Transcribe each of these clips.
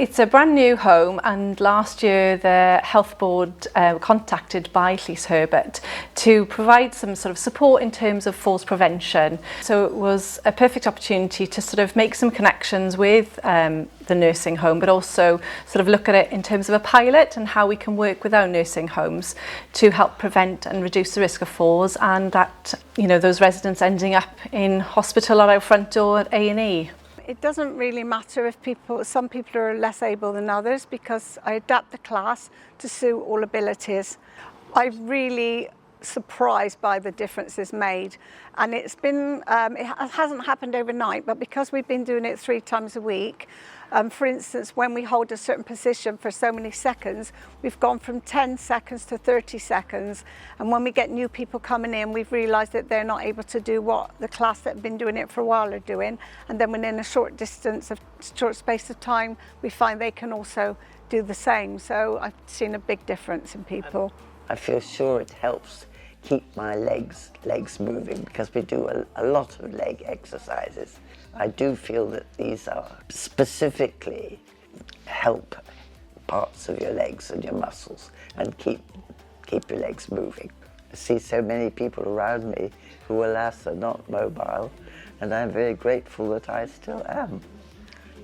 It's a brand new home, and last year the health board were contacted by Llys Herbert to provide some sort of support in terms of falls prevention. So it was a perfect opportunity to sort of make some connections with the nursing home, but also sort of look at it in terms of a pilot and how we can work with our nursing homes to help prevent and reduce the risk of falls, and that, you know, those residents ending up in hospital or our front door at A&E. It doesn't really matter if some people are less able than others, because I adapt the class to suit all abilities. I'm really surprised by the differences made, and it hasn't happened overnight, but because we've been doing it 3 times a week, for instance, when we hold a certain position for so many seconds, we've gone from 10 seconds to 30 seconds. And when we get new people coming in, we've realised that they're not able to do what the class that have been doing it for a while are doing. And then within a short space of time, we find they can also do the same. So I've seen a big difference in people. I feel sure it helps keep my legs moving, because we do a lot of leg exercises. I do feel that these are specifically help parts of your legs and your muscles and keep your legs moving. I see so many people around me who, alas, are not mobile, and I'm very grateful that I still am.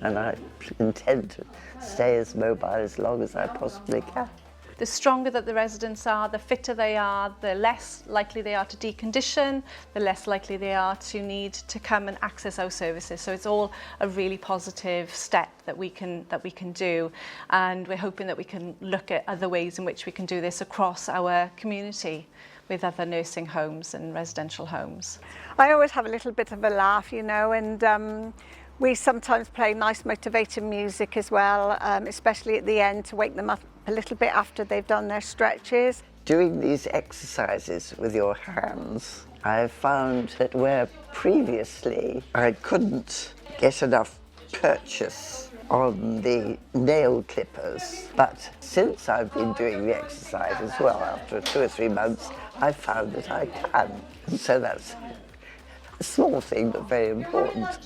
And I intend to stay as mobile as long as I possibly can. The stronger that the residents are, the fitter they are, the less likely they are to decondition, the less likely they are to need to come and access our services. So it's all a really positive step that we can do, and we're hoping that we can look at other ways in which we can do this across our community with other nursing homes and residential homes. I always have a little bit of a laugh, you know, and we sometimes play nice motivating music as well, especially at the end, to wake them up a little bit after they've done their stretches. Doing these exercises with your hands, I've found that where previously I couldn't get enough purchase on the nail clippers, but since I've been doing the exercise as well, after 2 or 3 months, I've found that I can. And so that's a small thing, but very important.